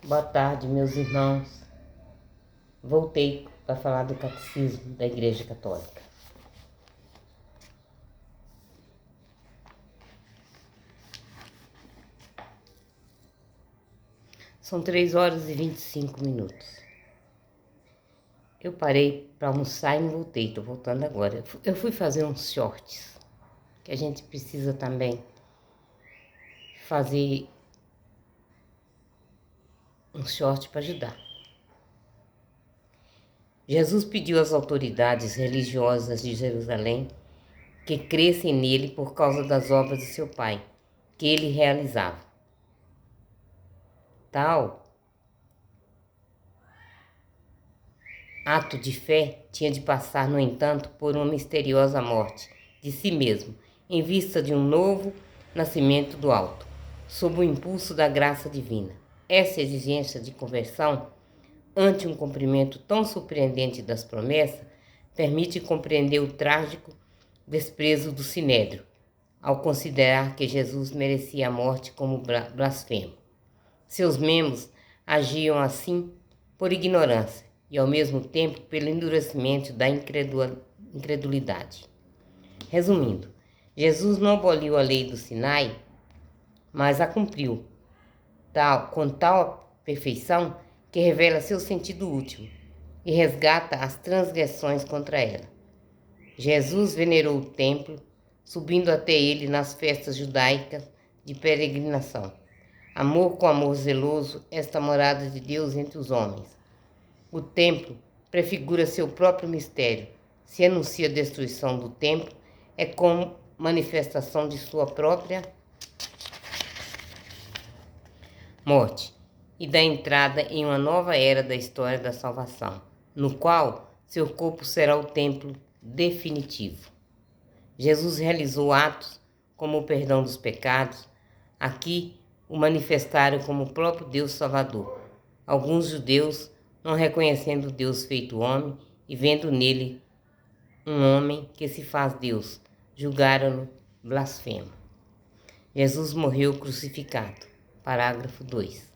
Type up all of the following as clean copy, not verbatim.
Boa tarde, meus irmãos. Voltei para falar do Catecismo da Igreja Católica. São 3h25. Eu parei para almoçar e não voltei, estou voltando agora. Eu fui fazer uns shorts, que a gente precisa também fazer um short para ajudar. Jesus pediu às autoridades religiosas de Jerusalém que crescem nele por causa das obras de seu pai, que ele realizava. Tal ato de fé tinha de passar, no entanto, por uma misteriosa morte de si mesmo, em vista de um novo nascimento do alto, sob o impulso da graça divina. Essa exigência de conversão, ante um cumprimento tão surpreendente das promessas, permite compreender o trágico desprezo do Sinédrio, ao considerar que Jesus merecia a morte como blasfemo. Seus membros agiam assim por ignorância e, ao mesmo tempo, pelo endurecimento da incredulidade. Resumindo, Jesus não aboliu a lei do Sinai, mas a cumpriu, com tal perfeição que revela seu sentido último e resgata as transgressões contra ela. Jesus venerou o templo, subindo até ele nas festas judaicas de peregrinação. Amor com amor zeloso, esta morada de Deus entre os homens. O templo prefigura seu próprio mistério. Se anuncia a destruição do templo, é como manifestação de sua própria morte e da entrada em uma nova era da história da salvação, no qual seu corpo será o templo definitivo. Jesus realizou atos como o perdão dos pecados. Aqui o manifestaram como o próprio Deus Salvador. Alguns judeus, não reconhecendo Deus feito homem e vendo nele um homem que se faz Deus, julgaram-no blasfemo. Jesus morreu crucificado. Parágrafo 2.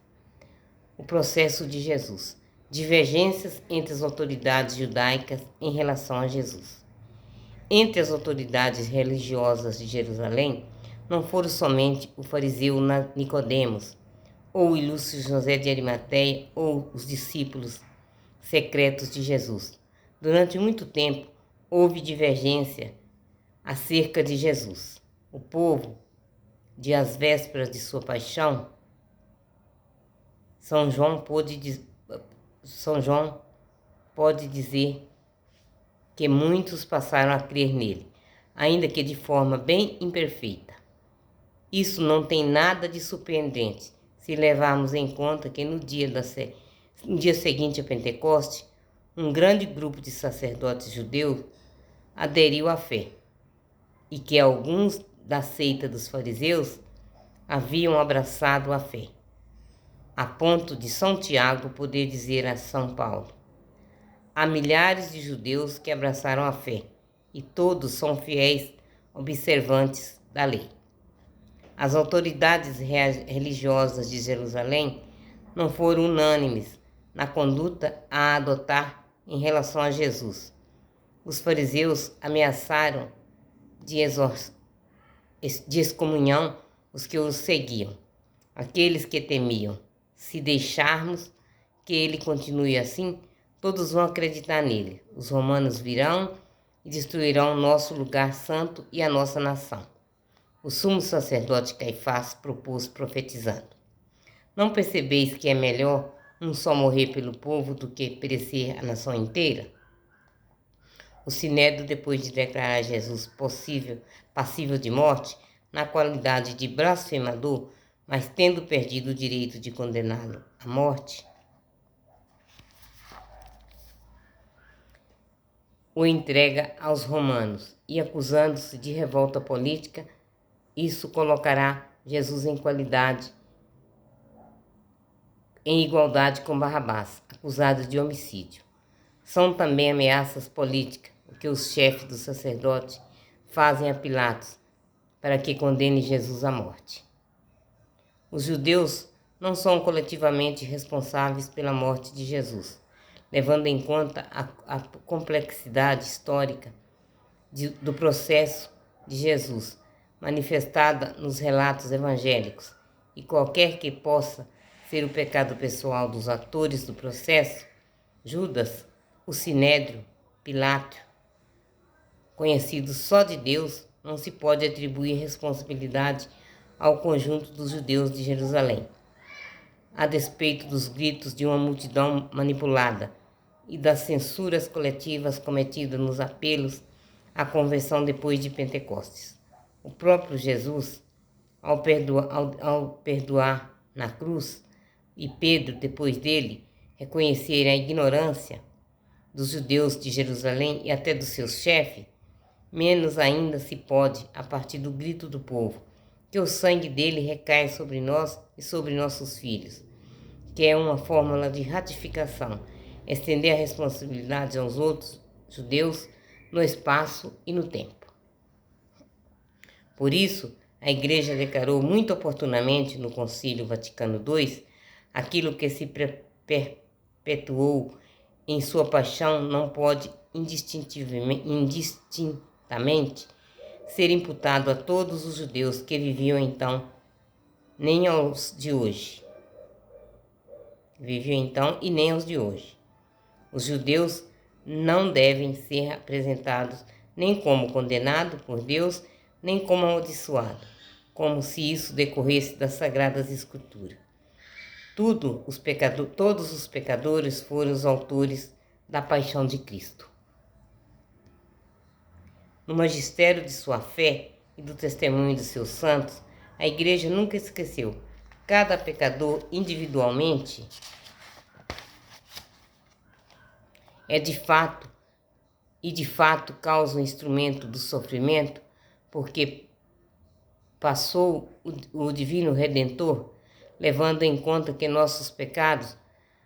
O processo de Jesus. Divergências entre as autoridades judaicas em relação a Jesus. Entre as autoridades religiosas de Jerusalém, não foram somente o fariseu Nicodemos, ou o ilustre José de Arimateia, ou os discípulos secretos de Jesus. Durante muito tempo, houve divergência acerca de Jesus. O povo, de às vésperas de sua paixão, São João pode dizer que muitos passaram a crer nele, ainda que de forma bem imperfeita. Isso não tem nada de surpreendente, se levarmos em conta que no dia seguinte a Pentecoste, um grande grupo de sacerdotes judeus aderiu à fé, e que alguns da seita dos fariseus haviam abraçado a fé, a ponto de São Tiago poder dizer a São Paulo: há milhares de judeus que abraçaram a fé, e todos são fiéis observantes da lei. As autoridades religiosas de Jerusalém não foram unânimes na conduta a adotar em relação a Jesus. Os fariseus ameaçaram de excomunhão os que os seguiam. Aqueles que temiam: se deixarmos que ele continue assim, todos vão acreditar nele. Os romanos virão e destruirão o nosso lugar santo e a nossa nação. O sumo sacerdote Caifás propôs profetizando: não percebeis que é melhor um só morrer pelo povo do que perecer a nação inteira? O Sinédrio, depois de declarar Jesus passível de morte, na qualidade de blasfemador, mas tendo perdido o direito de condená-lo à morte, o entrega aos romanos e, acusando-se de revolta política, isso colocará Jesus em igualdade com Barrabás, acusado de homicídio. São também ameaças políticas o que os chefes dos sacerdotes fazem a Pilatos para que condene Jesus à morte. Os judeus não são coletivamente responsáveis pela morte de Jesus, levando em conta a complexidade histórica do processo de Jesus, manifestada nos relatos evangélicos, e qualquer que possa ser o pecado pessoal dos atores do processo, Judas, o Sinédrio, Pilato, conhecidos só de Deus, não se pode atribuir responsabilidade ao conjunto dos judeus de Jerusalém, a despeito dos gritos de uma multidão manipulada e das censuras coletivas cometidas nos apelos à conversão depois de Pentecostes. O próprio Jesus, ao perdoar na cruz, e Pedro, depois dele, reconhecer a ignorância dos judeus de Jerusalém e até do seu chefe, menos ainda se pode, a partir do grito do povo, que o sangue dele recai sobre nós e sobre nossos filhos, que é uma fórmula de ratificação, estender a responsabilidade aos outros judeus no espaço e no tempo. Por isso, a Igreja declarou muito oportunamente no Concílio Vaticano II aquilo que se perpetuou em sua paixão não pode indistintamente ser imputado a todos os judeus que viviam então, nem aos de hoje. Viviam então e nem aos de hoje. Os judeus não devem ser apresentados nem como condenado por Deus, nem como amaldiçoado, como se isso decorresse das Sagradas Escrituras. Todos os pecadores foram os autores da paixão de Cristo. No magistério de sua fé e do testemunho de seus santos, a Igreja nunca esqueceu cada pecador individualmente de fato causa um instrumento do sofrimento, porque passou o Divino Redentor, levando em conta que nossos pecados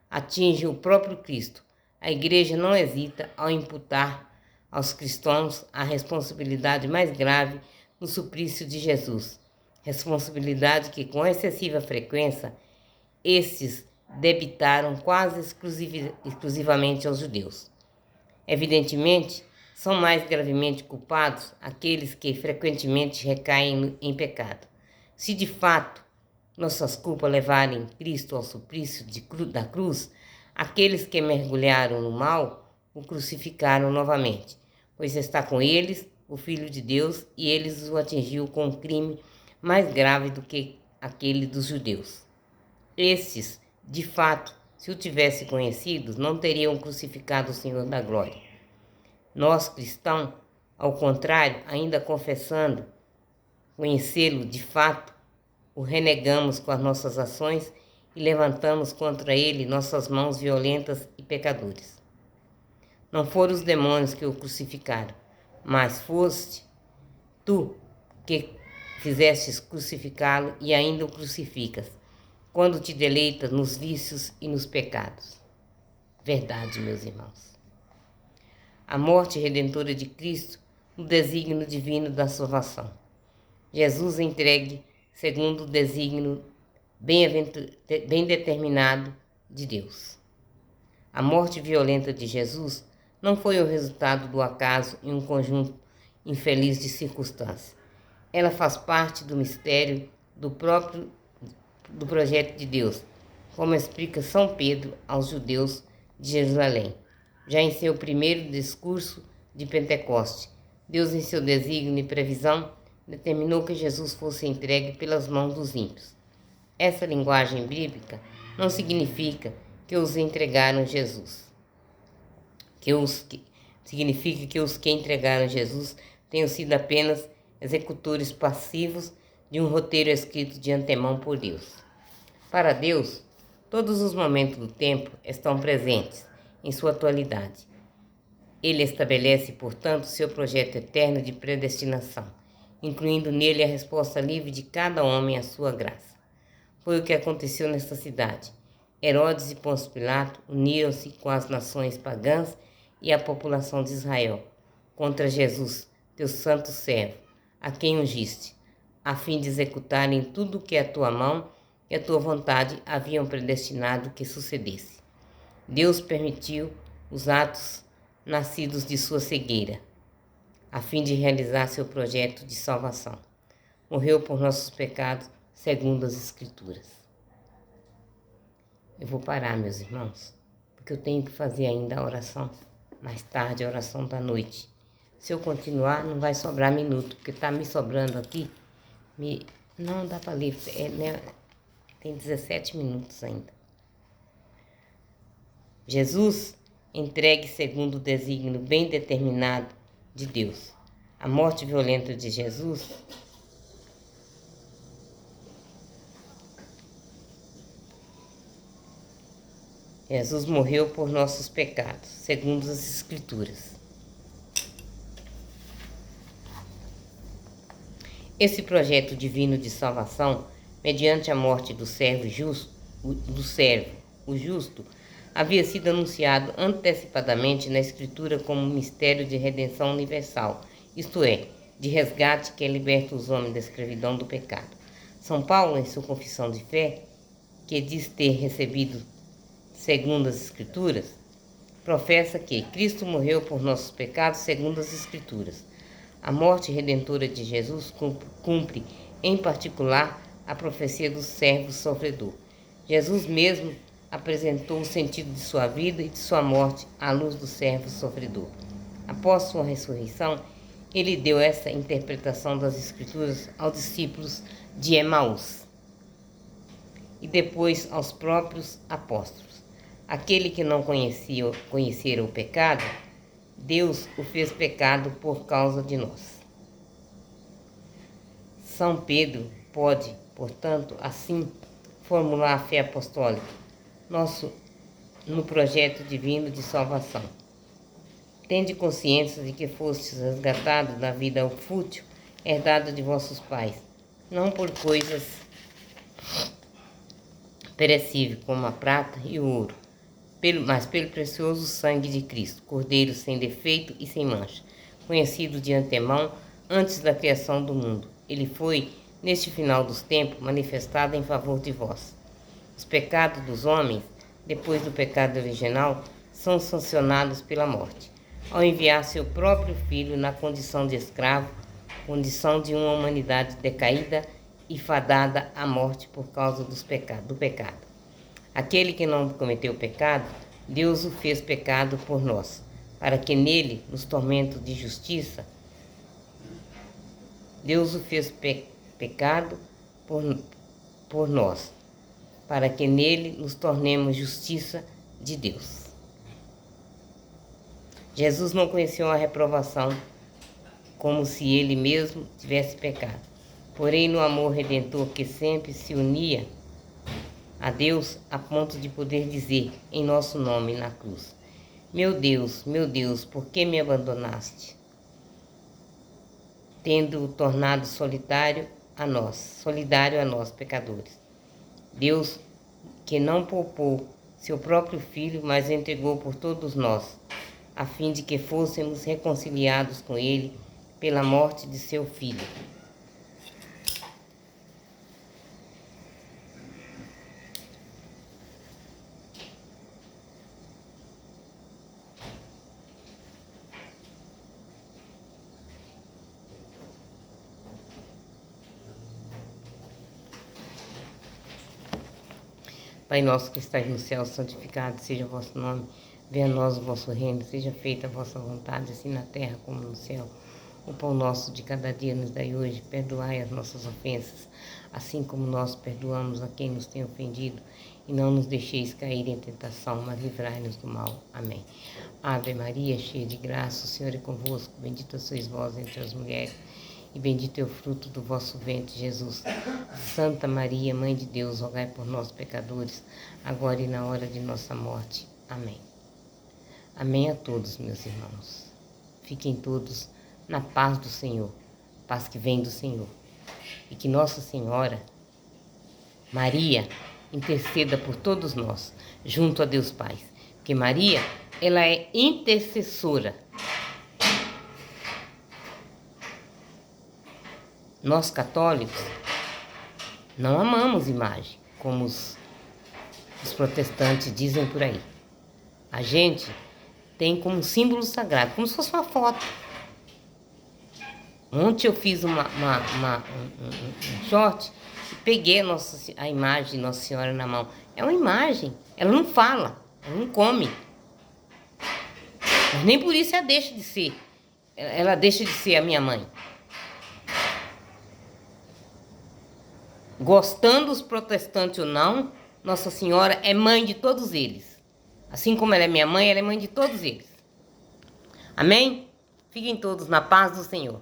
atingem o próprio Cristo. A Igreja não hesita ao imputar aos cristãos a responsabilidade mais grave no suplício de Jesus, responsabilidade que, com excessiva frequência, estes debitaram quase exclusivamente aos judeus. Evidentemente, são mais gravemente culpados aqueles que frequentemente recaem em pecado. Se de fato nossas culpas levarem Cristo ao suplício da cruz, aqueles que mergulharam no mal o crucificaram novamente, pois está com eles o Filho de Deus e eles o atingiu com um crime mais grave do que aquele dos judeus. Estes, de fato, se o tivessem conhecido, não teriam crucificado o Senhor da Glória. Nós, cristãos, ao contrário, ainda confessando conhecê-lo de fato, o renegamos com as nossas ações e levantamos contra ele nossas mãos violentas e pecadores. Não foram os demônios que o crucificaram, mas foste tu que fizestes crucificá-lo e ainda o crucificas, quando te deleitas nos vícios e nos pecados. Verdade, meus irmãos. A morte redentora de Cristo, o desígnio divino da salvação. Jesus entregue segundo o desígnio bem determinado de Deus. A morte violenta de Jesus não foi o resultado do acaso em um conjunto infeliz de circunstâncias. Ela faz parte do mistério do projeto de Deus, como explica São Pedro aos judeus de Jerusalém. Já em seu primeiro discurso de Pentecoste, Deus, em seu desígnio e previsão, determinou que Jesus fosse entregue pelas mãos dos ímpios. Essa linguagem bíblica não significa que os entregaram Jesus. Significa que os que entregaram Jesus tenham sido apenas executores passivos de um roteiro escrito de antemão por Deus. Para Deus, todos os momentos do tempo estão presentes em sua atualidade. Ele estabelece, portanto, seu projeto eterno de predestinação, incluindo nele a resposta livre de cada homem à sua graça. Foi o que aconteceu nesta cidade. Herodes e Pôncio Pilato uniram-se com as nações pagãs e a população de Israel contra Jesus, teu santo servo, a quem ungiste, a fim de executarem tudo o que a tua mão que a tua vontade haviam predestinado que sucedesse. Deus permitiu os atos nascidos de sua cegueira, a fim de realizar seu projeto de salvação. Morreu por nossos pecados, segundo as Escrituras. Eu vou parar, meus irmãos, porque eu tenho que fazer ainda a oração. Mais tarde, a oração da noite. Se eu continuar, não vai sobrar minuto, porque está me sobrando aqui. Não dá para ler, né? Tem 17 minutos ainda. Jesus entregue segundo o desígnio bem determinado de Deus. A morte violenta de Jesus morreu por nossos pecados, segundo as Escrituras. Esse projeto divino de salvação, mediante a morte do servo justo, o justo, havia sido anunciado antecipadamente na Escritura como um mistério de redenção universal, isto é, de resgate que liberta os homens da escravidão do pecado. São Paulo, em sua confissão de fé, que diz ter recebido segundo as Escrituras, professa que Cristo morreu por nossos pecados segundo as Escrituras. A morte redentora de Jesus cumpre, em particular, a profecia do servo sofredor. Jesus mesmo apresentou o sentido de sua vida e de sua morte à luz do servo sofredor. Após sua ressurreição, ele deu essa interpretação das Escrituras aos discípulos de Emaús e depois aos próprios apóstolos. Aquele que não conhecera o pecado, Deus o fez pecado por causa de nós. São Pedro pode, portanto, assim, formular a fé apostólica no projeto divino de salvação. Tende consciência de que fostes resgatados da vida fútil, herdada de vossos pais, não por coisas perecíveis como a prata e o ouro, mas pelo precioso sangue de Cristo, Cordeiro sem defeito e sem mancha, conhecido de antemão antes da criação do mundo. Ele foi, neste final dos tempos, manifestado em favor de vós. Os pecados dos homens, depois do pecado original, são sancionados pela morte, ao enviar seu próprio Filho na condição de escravo, condição de uma humanidade decaída e fadada à morte por causa do pecado. Aquele que não cometeu pecado, Deus o fez pecado por nós, para que nele, nos tormentos de justiça, Deus o fez pecado por nós, para que nele nos tornemos justiça de Deus. Jesus não conheceu a reprovação como se ele mesmo tivesse pecado. Porém, no amor redentor que sempre se unia a Deus, a ponto de poder dizer em nosso nome na cruz: meu Deus, por que me abandonaste? Tendo-o tornado solidário a nós, pecadores. Deus, que não poupou seu próprio Filho, mas entregou por todos nós, a fim de que fôssemos reconciliados com ele pela morte de seu Filho. Pai nosso que estais no céu, santificado seja o vosso nome. Venha a nós o vosso reino, seja feita a vossa vontade, assim na terra como no céu. O pão nosso de cada dia nos dai hoje, perdoai as nossas ofensas, assim como nós perdoamos a quem nos tem ofendido. E não nos deixeis cair em tentação, mas livrai-nos do mal. Amém. Ave Maria, cheia de graça, o Senhor é convosco. Bendita sois vós entre as mulheres, e bendito é o fruto do vosso ventre, Jesus. Santa Maria, Mãe de Deus, rogai por nós, pecadores, agora e na hora de nossa morte. Amém. Amém a todos, meus irmãos. Fiquem todos na paz do Senhor, paz que vem do Senhor. E que Nossa Senhora, Maria, interceda por todos nós, junto a Deus Pai. Porque Maria, ela é intercessora. Nós católicos não amamos imagem, como os protestantes dizem por aí. A gente tem como símbolo sagrado, como se fosse uma foto. Ontem eu fiz um short e peguei a imagem de Nossa Senhora na mão. É uma imagem, ela não fala, ela não come. Mas nem por isso ela deixa de ser a minha mãe. Gostando os protestantes ou não, Nossa Senhora é mãe de todos eles. Assim como ela é minha mãe, ela é mãe de todos eles. Amém? Fiquem todos na paz do Senhor.